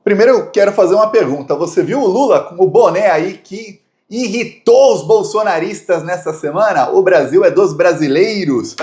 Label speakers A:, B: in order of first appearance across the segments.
A: Primeiro eu quero fazer uma pergunta. Você viu o Lula com o boné aí que irritou os bolsonaristas nessa semana? O Brasil é dos brasileiros.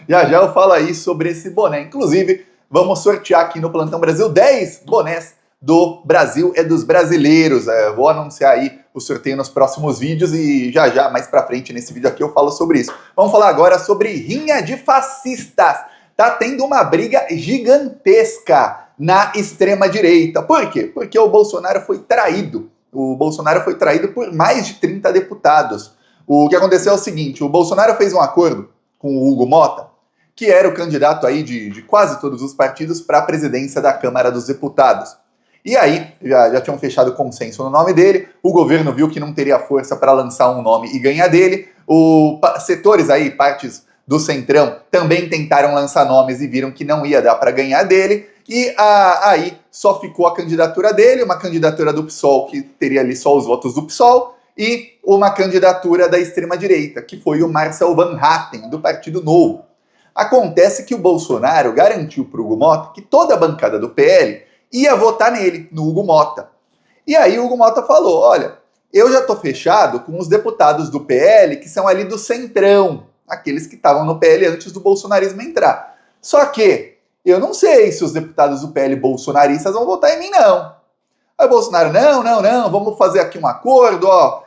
A: Já já eu falo aí sobre esse boné. Inclusive, vamos sortear aqui no Plantão Brasil 10 bonés do Brasil é dos brasileiros. Vou anunciar aí o sorteio nos próximos vídeos e já mais pra frente nesse vídeo aqui eu falo sobre isso. Vamos falar agora sobre rinha de fascistas. Tá tendo uma briga gigantesca na extrema-direita. Por quê? Porque o Bolsonaro foi traído. O Bolsonaro foi traído por mais de 30 deputados. O que aconteceu é o seguinte, o Bolsonaro fez um acordo com o Hugo Motta, que era o candidato aí de quase todos os partidos para a presidência da Câmara dos Deputados. E aí, já tinham fechado consenso no nome dele, o governo viu que não teria força para lançar um nome e ganhar dele, setores aí, partes do Centrão, também tentaram lançar nomes e viram que não ia dar para ganhar dele, e aí só ficou a candidatura dele, uma candidatura do PSOL, que teria ali só os votos do PSOL, e uma candidatura da extrema-direita, que foi o Marcel Van Hatten, do Partido Novo. Acontece que o Bolsonaro garantiu para o Hugo Motta que toda a bancada do PL ia votar nele, no Hugo Motta. E aí o Hugo Motta falou, olha, eu já estou fechado com os deputados do PL que são ali do Centrão, aqueles que estavam no PL antes do bolsonarismo entrar. Só que eu não sei se os deputados do PL bolsonaristas vão votar em mim, não. Aí o Bolsonaro, não, vamos fazer aqui um acordo, ó,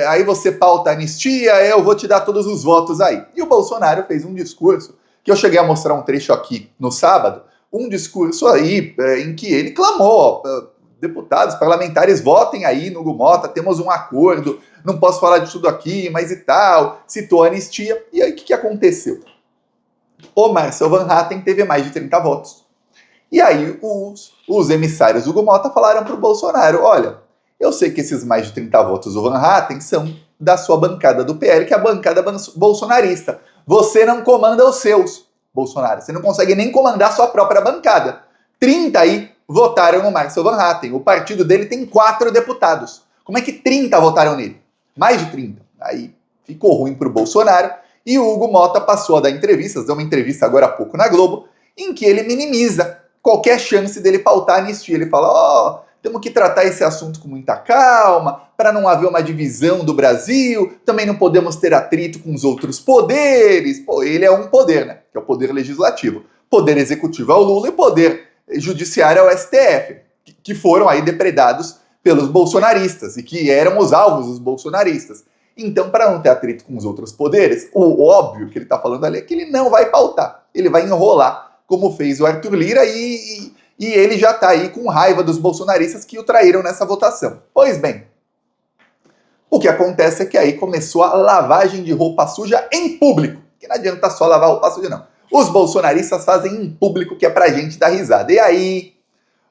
A: aí você pauta a anistia, eu vou te dar todos os votos aí. E o Bolsonaro fez um discurso, que eu cheguei a mostrar um trecho aqui no sábado, um discurso aí em que ele clamou, ó, deputados, parlamentares, votem aí no Hugo Motta, temos um acordo, não posso falar de tudo aqui, mas e tal, citou a anistia. E aí o que aconteceu? O Marcel Van Hatten teve mais de 30 votos. E aí os emissários do Hugo Motta falaram para o Bolsonaro, olha, eu sei que esses mais de 30 votos do Van Hatten são da sua bancada do PL, que é a bancada bolsonarista. Você não comanda os seus, Bolsonaro. Você não consegue nem comandar a sua própria bancada. 30 aí votaram no Marcel Van Hatten. O partido dele tem 4 deputados. Como é que 30 votaram nele? Mais de 30. Aí ficou ruim para o Bolsonaro. E o Hugo Motta passou a dar entrevistas, deu uma entrevista agora há pouco na Globo, em que ele minimiza qualquer chance dele pautar a anistia. Ele fala, ó, temos que tratar esse assunto com muita calma, para não haver uma divisão do Brasil, também não podemos ter atrito com os outros poderes. Pô, ele é um poder, né? Que é o poder legislativo. Poder executivo é o Lula e poder judiciário é o STF, que foram aí depredados pelos bolsonaristas e que eram os alvos dos bolsonaristas. Então, para não ter atrito com os outros poderes, o óbvio que ele está falando ali é que ele não vai pautar. Ele vai enrolar, como fez o Arthur Lira, e ele já está aí com raiva dos bolsonaristas que o traíram nessa votação. Pois bem, o que acontece é que aí começou a lavagem de roupa suja em público. Que não adianta só lavar roupa suja, não. Os bolsonaristas fazem em público, que é pra gente dar risada. E aí,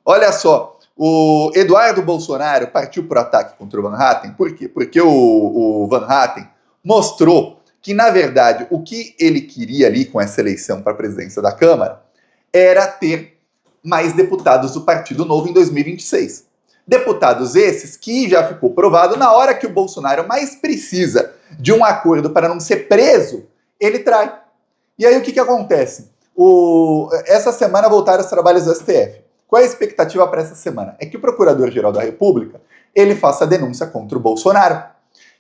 A: olha só, o Eduardo Bolsonaro partiu pro ataque contra o Van Hatten. Por quê? Porque o Van Hatten mostrou que, na verdade, o que ele queria ali com essa eleição para a presidência da Câmara era ter mais deputados do Partido Novo em 2026. Deputados esses que já ficou provado, na hora que o Bolsonaro mais precisa de um acordo para não ser preso, ele trai. E aí o que acontece? Essa semana voltaram os trabalhos do STF. Qual é a expectativa para essa semana? É que o Procurador-Geral da República ele faça a denúncia contra o Bolsonaro.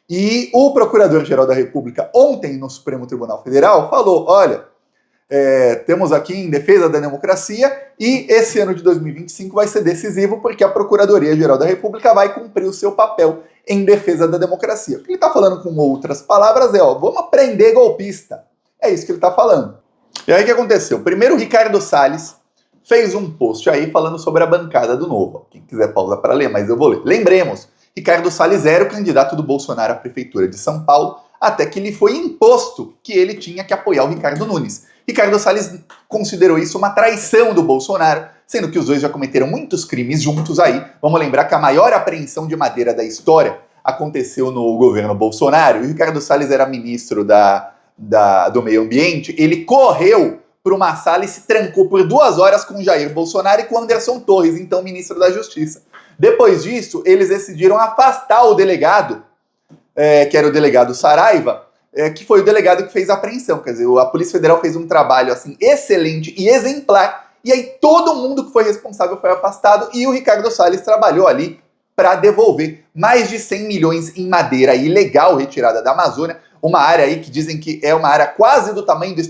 A: E o Procurador-Geral da República ontem no Supremo Tribunal Federal falou, olha, temos aqui em defesa da democracia e esse ano de 2025 vai ser decisivo porque a Procuradoria-Geral da República vai cumprir o seu papel em defesa da democracia. O que ele está falando com outras palavras é, ó, vamos prender golpista. É isso que ele está falando. E aí o que aconteceu? Primeiro o Ricardo Salles fez um post aí falando sobre a bancada do Novo. Quem quiser pausa para ler, mas eu vou ler. Lembremos, Ricardo Salles era o candidato do Bolsonaro à Prefeitura de São Paulo, até que lhe foi imposto que ele tinha que apoiar o Ricardo Nunes. Ricardo Salles considerou isso uma traição do Bolsonaro, sendo que os dois já cometeram muitos crimes juntos aí. Vamos lembrar que a maior apreensão de madeira da história aconteceu no governo Bolsonaro, e o Ricardo Salles era ministro do Meio Ambiente. Ele correu para uma sala e se trancou por 2 horas com Jair Bolsonaro e com Anderson Torres, então ministro da Justiça. Depois disso, eles decidiram afastar o delegado, que era o delegado Saraiva, que foi o delegado que fez a apreensão. Quer dizer, a Polícia Federal fez um trabalho assim excelente e exemplar E aí todo mundo que foi responsável foi afastado e o Ricardo Salles trabalhou ali para devolver mais de 100 milhões em madeira ilegal retirada da Amazônia, uma área aí que dizem que é uma área quase do tamanho do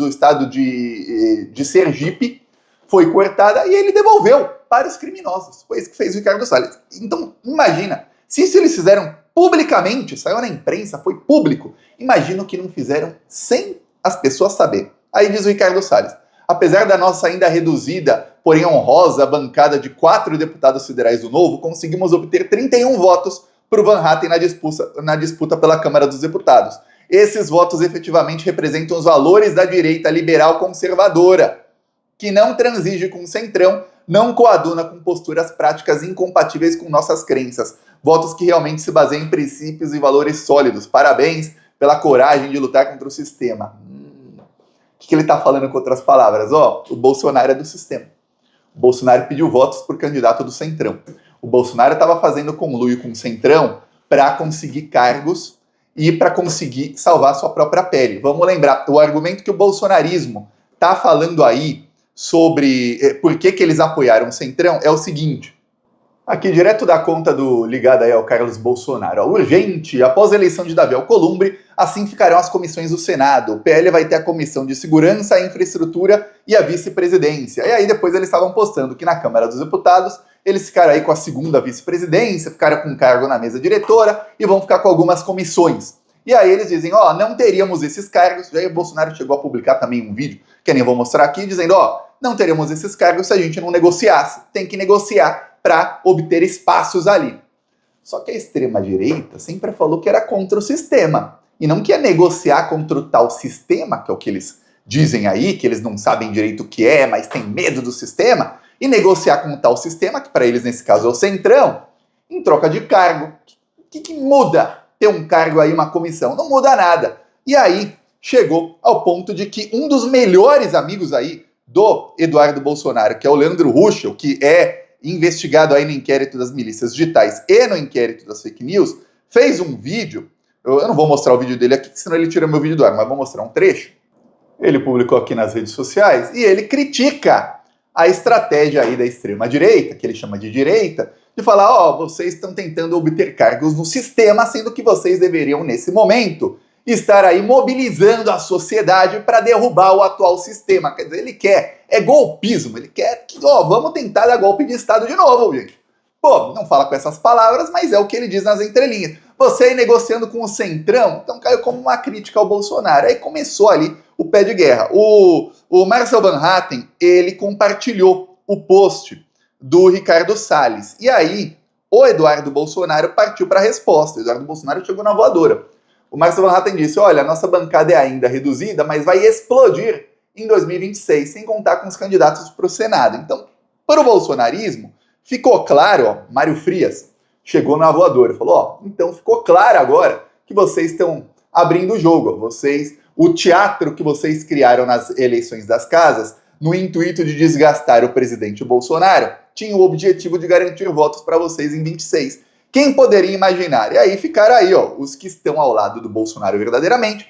A: estado de Sergipe, foi cortada e ele devolveu para os criminosos. Foi isso que fez o Ricardo Salles. Então, imagina, se isso eles fizeram publicamente, saiu na imprensa, foi público, imagina o que não fizeram sem as pessoas saber. Aí diz o Ricardo Salles, apesar da nossa ainda reduzida, porém honrosa, bancada de 4 deputados federais do Novo, conseguimos obter 31 votos para o Van Hatten na disputa pela Câmara dos Deputados. Esses votos efetivamente representam os valores da direita liberal conservadora, que não transige com o centrão, não coaduna com posturas práticas incompatíveis com nossas crenças. Votos que realmente se baseiam em princípios e valores sólidos. Parabéns pela coragem de lutar contra o sistema. O que ele está falando com outras palavras? O Bolsonaro é do sistema. O Bolsonaro pediu votos por candidato do centrão. O Bolsonaro estava fazendo conluio com o centrão para conseguir cargos e para conseguir salvar sua própria pele. Vamos lembrar, o argumento que o bolsonarismo está falando aí sobre por que eles apoiaram o centrão é o seguinte. Aqui, direto da conta ligada aí ao Carlos Bolsonaro. Urgente, após a eleição de Davi Alcolumbre, assim ficarão as comissões do Senado. O PL vai ter a Comissão de Segurança, Infraestrutura e a Vice-Presidência. E aí depois eles estavam postando que na Câmara dos Deputados eles ficaram aí com a segunda vice-presidência, ficaram com um cargo na mesa diretora e vão ficar com algumas comissões. E aí eles dizem, não teríamos esses cargos. E aí o Bolsonaro chegou a publicar também um vídeo, que eu nem vou mostrar aqui, dizendo, não teríamos esses cargos se a gente não negociasse. Tem que negociar para obter espaços ali. Só que a extrema-direita sempre falou que era contra o sistema. E não quer negociar contra o tal sistema, que é o que eles dizem aí, que eles não sabem direito o que é, mas têm medo do sistema, e negociar com o tal sistema, que para eles nesse caso é o centrão, em troca de cargo. O que muda ter um cargo aí, uma comissão? Não muda nada. E aí chegou ao ponto de que um dos melhores amigos aí do Eduardo Bolsonaro, que é o Leandro Ruschel, que é investigado aí no inquérito das milícias digitais e no inquérito das fake news, fez um vídeo, eu não vou mostrar o vídeo dele aqui, senão ele tira meu vídeo do ar, mas vou mostrar um trecho. Ele publicou aqui nas redes sociais e ele critica a estratégia aí da extrema-direita, que ele chama de direita, de falar, vocês estão tentando obter cargos no sistema, sendo que vocês deveriam, nesse momento, estar aí mobilizando a sociedade para derrubar o atual sistema. Quer dizer, ele quer, é golpismo, ele quer que, vamos tentar dar golpe de Estado de novo, gente. Não fala com essas palavras, mas é o que ele diz nas entrelinhas. Você aí negociando com o centrão, então caiu como uma crítica ao Bolsonaro. Aí começou ali o pé de guerra. O Marcel Van Hatten, ele compartilhou o post do Ricardo Salles. E aí, o Eduardo Bolsonaro partiu para a resposta. O Eduardo Bolsonaro chegou na voadora. O Marcel Van Hatten disse, a nossa bancada é ainda reduzida, mas vai explodir em 2026, sem contar com os candidatos para o Senado. Então, para o bolsonarismo, ficou claro, Mário Frias chegou na voadora, falou, então ficou claro agora que vocês estão abrindo o jogo, o teatro que vocês criaram nas eleições das casas, no intuito de desgastar o presidente Bolsonaro, tinha o objetivo de garantir votos para vocês em 26. Quem poderia imaginar? E aí ficaram aí, os que estão ao lado do Bolsonaro verdadeiramente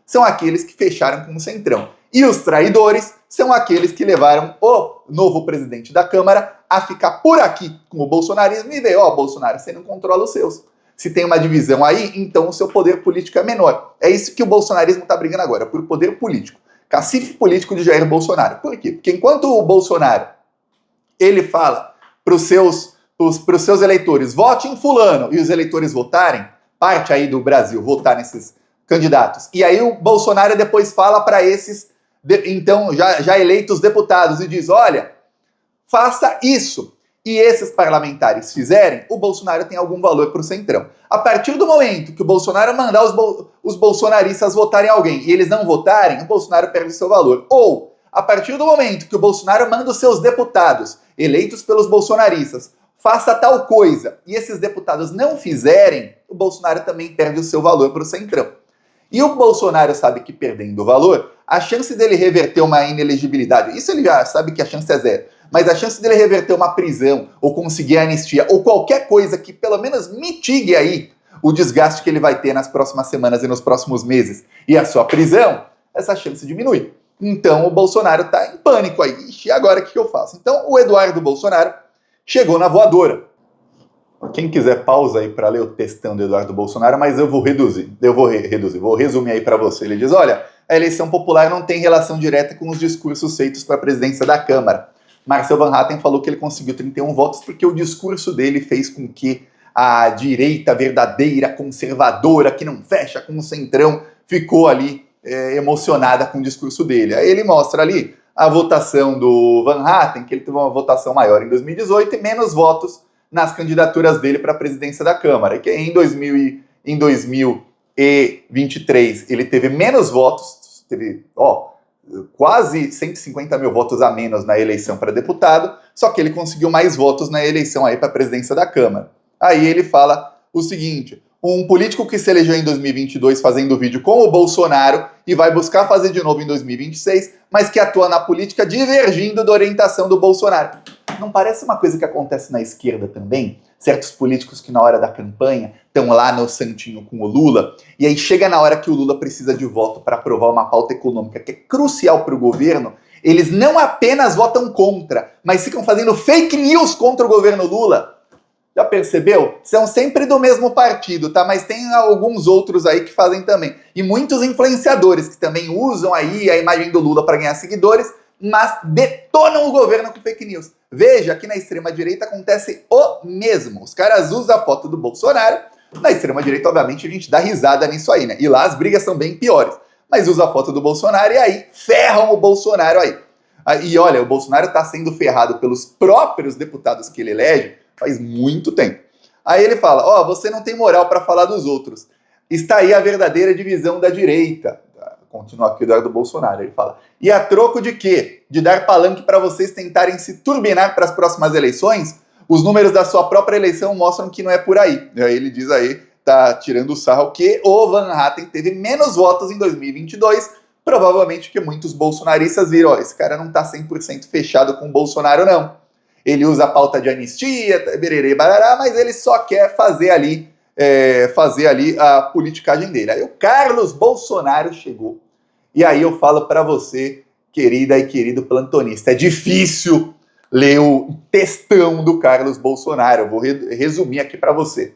A: são aqueles que fecharam com o centrão. E os traidores são aqueles que levaram o novo presidente da Câmara a ficar por aqui com o bolsonarismo e ver, Bolsonaro, você não controla os seus. Se tem uma divisão aí, então o seu poder político é menor. É isso que o bolsonarismo está brigando agora, por poder político. Cacife político de Jair Bolsonaro. Por quê? Porque enquanto o Bolsonaro, ele fala para os seus eleitores, vote em fulano, e os eleitores votarem, parte aí do Brasil votar nesses candidatos. E aí o Bolsonaro depois fala para esses, então, já eleitos deputados e diz, faça isso. E esses parlamentares fizerem, o Bolsonaro tem algum valor para o centrão. A partir do momento que o Bolsonaro mandar os bolsonaristas votarem alguém e eles não votarem, o Bolsonaro perde seu valor. Ou, a partir do momento que o Bolsonaro manda os seus deputados, eleitos pelos bolsonaristas, faça tal coisa, e esses deputados não fizerem, o Bolsonaro também perde o seu valor para o centrão. E o Bolsonaro sabe que perdendo o valor, a chance dele reverter uma inelegibilidade, isso ele já sabe que a chance é zero, mas a chance dele reverter uma prisão, ou conseguir anistia, ou qualquer coisa que pelo menos mitigue aí o desgaste que ele vai ter nas próximas semanas e nos próximos meses, e a sua prisão, essa chance diminui. Então o Bolsonaro está em pânico aí. Ixi, e agora o que eu faço? Então o Eduardo Bolsonaro chegou na voadora. Quem quiser pausa aí para ler o textão do Eduardo Bolsonaro, mas eu vou reduzir. Vou resumir aí para você. Ele diz, olha, a eleição popular não tem relação direta com os discursos feitos para a presidência da Câmara. Marcel Van Hatten falou que ele conseguiu 31 votos porque o discurso dele fez com que a direita verdadeira, conservadora, que não fecha com o centrão, ficou ali emocionada com o discurso dele. Aí ele mostra ali a votação do Van Hatten, que ele teve uma votação maior em 2018 e menos votos nas candidaturas dele para a presidência da Câmara. E que em 2023 ele teve menos votos, teve quase 150 mil votos a menos na eleição para deputado, só que ele conseguiu mais votos na eleição aí para a presidência da Câmara. Aí ele fala o seguinte: um político que se elegeu em 2022 fazendo vídeo com o Bolsonaro e vai buscar fazer de novo em 2026, mas que atua na política divergindo da orientação do Bolsonaro. Não parece uma coisa que acontece na esquerda também? Certos políticos que na hora da campanha estão lá no santinho com o Lula, e aí chega na hora que o Lula precisa de voto para aprovar uma pauta econômica que é crucial para o governo, eles não apenas votam contra, mas ficam fazendo fake news contra o governo Lula. Já percebeu? São sempre do mesmo partido, tá? Mas tem alguns outros aí que fazem também. E muitos influenciadores que também usam aí a imagem do Lula para ganhar seguidores, mas detonam o governo com fake news. Veja que na extrema-direita acontece o mesmo. Os caras usam a foto do Bolsonaro. Na extrema-direita, obviamente, a gente dá risada nisso aí, né? E lá as brigas são bem piores. Mas usa a foto do Bolsonaro e aí ferram o Bolsonaro aí. E olha, o Bolsonaro está sendo ferrado pelos próprios deputados que ele elege faz muito tempo. Aí ele fala, você não tem moral para falar dos outros. Está aí a verdadeira divisão da direita. Continua aqui o Eduardo Bolsonaro, ele fala. E a troco de quê? De dar palanque para vocês tentarem se turbinar para as próximas eleições? Os números da sua própria eleição mostram que não é por aí. E aí ele diz aí, tá tirando o sarro, que o Van Hatten teve menos votos em 2022, provavelmente porque muitos bolsonaristas viram, esse cara não tá 100% fechado com o Bolsonaro, não. Ele usa a pauta de anistia, bererê, barará, mas ele só quer fazer ali a politicagem dele. Aí o Carlos Bolsonaro chegou. E aí eu falo para você, querida e querido plantonista, é difícil ler o textão do Carlos Bolsonaro. Eu vou resumir aqui para você.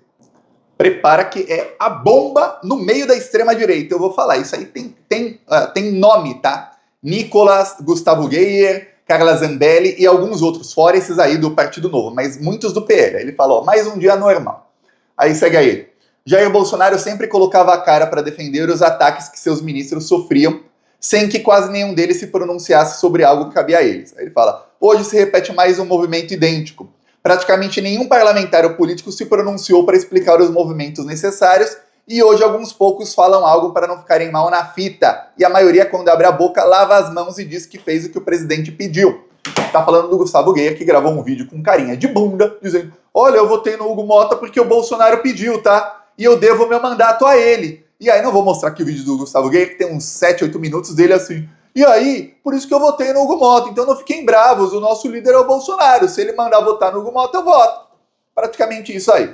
A: Prepara que é a bomba no meio da extrema-direita. Eu vou falar, isso aí tem nome, tá? Nicolas, Gustavo Geyer, Carla Zambelli e alguns outros, fora esses aí do Partido Novo, mas muitos do PL. Ele falou, mais um dia normal. Aí segue aí. Jair Bolsonaro sempre colocava a cara para defender os ataques que seus ministros sofriam, sem que quase nenhum deles se pronunciasse sobre algo que cabia a eles. Aí ele fala, hoje se repete mais um movimento idêntico. Praticamente nenhum parlamentar ou político se pronunciou para explicar os movimentos necessários, e hoje alguns poucos falam algo para não ficarem mal na fita. E a maioria, quando abre a boca, lava as mãos e diz que fez o que o presidente pediu. Tá falando do Gustavo Geyer, que gravou um vídeo com carinha de bunda, dizendo, olha, eu votei no Hugo Mota porque o Bolsonaro pediu, tá? E eu devo meu mandato a ele. E aí não vou mostrar aqui o vídeo do Gustavo Geyer, que tem uns 7, 8 minutos dele assim. E aí, por isso que eu votei no Hugo Mota. Então não fiquem bravos, o nosso líder é o Bolsonaro. Se ele mandar votar no Hugo Mota, eu voto. Praticamente isso aí.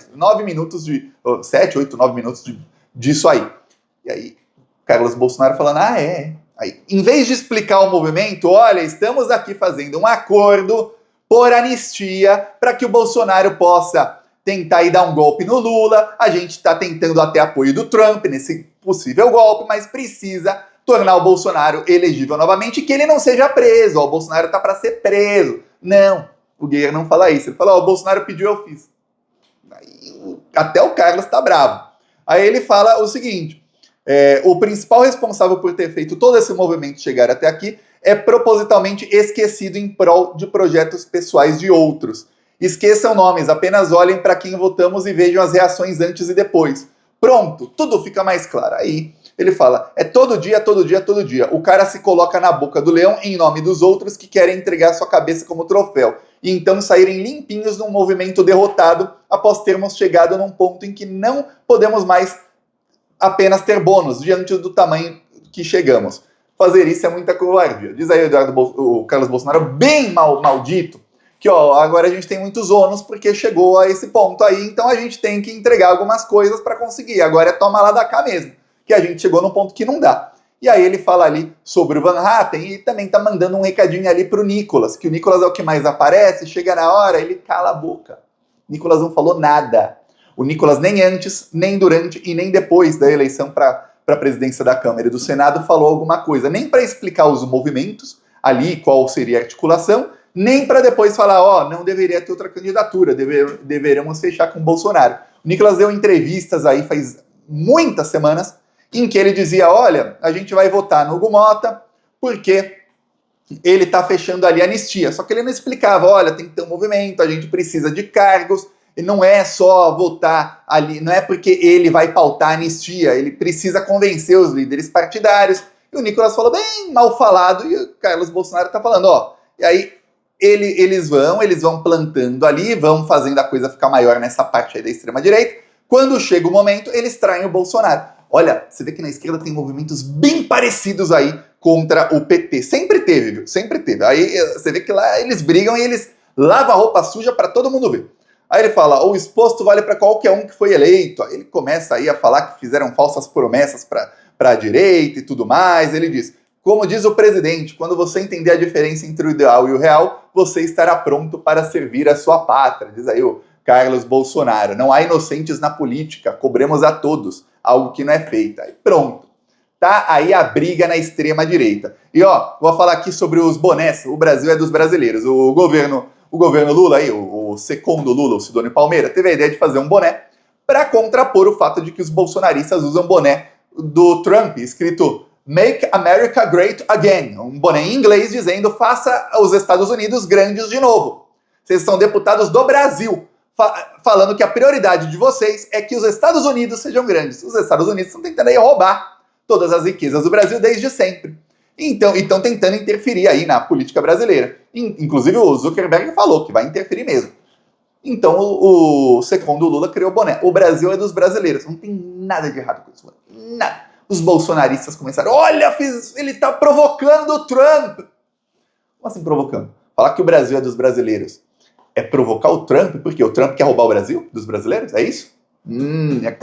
A: 7, 8, 9 minutos disso aí. E aí, Carlos Bolsonaro falando, é. Aí, em vez de explicar o movimento, olha, estamos aqui fazendo um acordo por anistia para que o Bolsonaro possa tentar ir dar um golpe no Lula. A gente está tentando até apoio do Trump nesse possível golpe, mas precisa tornar o Bolsonaro elegível novamente e que ele não seja preso. O Bolsonaro tá para ser preso. Não, o Geyer não fala isso. Ele fala, o Bolsonaro pediu, eu fiz. Aí, até o Carlos tá bravo. Aí ele fala o seguinte, o principal responsável por ter feito todo esse movimento chegar até aqui é propositalmente esquecido em prol de projetos pessoais de outros. Esqueçam nomes, apenas olhem para quem votamos e vejam as reações antes e depois. Pronto, tudo fica mais claro. Aí ele fala, é todo dia, todo dia, todo dia. O cara se coloca na boca do leão em nome dos outros que querem entregar sua cabeça como troféu. E então saírem limpinhos num movimento derrotado após termos chegado num ponto em que não podemos mais apenas ter bônus diante do tamanho que chegamos. Fazer isso é muita covardia. Diz aí o Carlos Bolsonaro, bem maldito, que agora a gente tem muitos ônus porque chegou a esse ponto aí, então a gente tem que entregar algumas coisas para conseguir. Agora é toma lá da cá mesmo, que a gente chegou no ponto que não dá. E aí ele fala ali sobre o Van Hatten e também tá mandando um recadinho ali pro Nicolas, que o Nicolas é o que mais aparece, chega na hora, ele cala a boca. O Nicolas não falou nada. O Nicolas nem antes, nem durante e nem depois da eleição para a presidência da Câmara e do Senado falou alguma coisa, nem para explicar os movimentos ali, qual seria a articulação, nem para depois falar, ó, não deveria ter outra candidatura, deveríamos fechar com o Bolsonaro. O Nicolas deu entrevistas aí faz muitas semanas em que ele dizia, olha, a gente vai votar no Hugo Mota porque ele está fechando ali a anistia. Só que ele não explicava, olha, tem que ter um movimento, a gente precisa de cargos, e não é só votar ali, não é porque ele vai pautar a anistia, ele precisa convencer os líderes partidários. E o Nicolas falou bem mal falado, e o Carlos Bolsonaro está falando, ó, e aí eles vão plantando ali, vão fazendo a coisa ficar maior nessa parte aí da extrema-direita. Quando chega o momento, eles traem o Bolsonaro. Olha, você vê que na esquerda tem movimentos bem parecidos aí contra o PT. Sempre teve, viu? Sempre teve. Aí você vê que lá eles brigam e eles lavam a roupa suja para todo mundo ver. Aí ele fala, o exposto vale para qualquer um que foi eleito. Aí ele começa aí a falar que fizeram falsas promessas para a direita e tudo mais. Ele diz, como diz o presidente, quando você entender a diferença entre o ideal e o real, você estará pronto para servir a sua pátria. Diz aí o Carlos Bolsonaro. Não há inocentes na política, cobremos a todos, algo que não é feito. Aí pronto. Tá aí a briga na extrema direita. E ó, vou falar aqui sobre os bonés. O Brasil é dos brasileiros. O governo Lula aí, o segundo Lula, o Sidônio Palmeira, teve a ideia de fazer um boné para contrapor o fato de que os bolsonaristas usam boné do Trump, escrito Make America Great Again, um boné em inglês dizendo faça os Estados Unidos grandes de novo. Vocês são deputados do Brasil, falando que a prioridade de vocês é que os Estados Unidos sejam grandes. Os Estados Unidos estão tentando aí roubar todas as riquezas do Brasil desde sempre. Então, estão tentando interferir aí na política brasileira. Inclusive o Zuckerberg falou que vai interferir mesmo. Então o segundo Lula criou o boné. O Brasil é dos brasileiros. Não tem nada de errado com isso. Nada. Os bolsonaristas começaram, olha, ele está provocando o Trump. Como assim provocando? Falar que o Brasil é dos brasileiros é provocar o Trump, porque o Trump quer roubar o Brasil dos brasileiros? É isso? A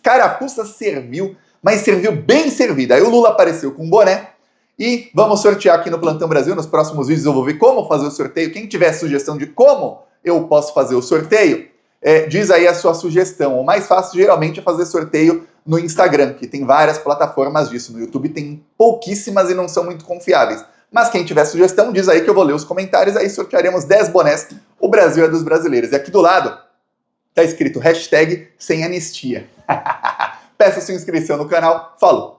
A: carapuça serviu, mas serviu bem servida. Aí o Lula apareceu com um boné. E vamos sortear aqui no Plantão Brasil. Nos próximos vídeos eu vou ver como fazer o sorteio. Quem tiver sugestão de como eu posso fazer o sorteio, diz aí a sua sugestão. O mais fácil geralmente é fazer sorteio no Instagram, que tem várias plataformas disso. No YouTube tem pouquíssimas e não são muito confiáveis. Mas quem tiver sugestão, diz aí que eu vou ler os comentários. Aí sortearemos 10 bonés. O Brasil é dos brasileiros. E aqui do lado tá escrito hashtag sem anistia. Peça sua inscrição no canal. Falou!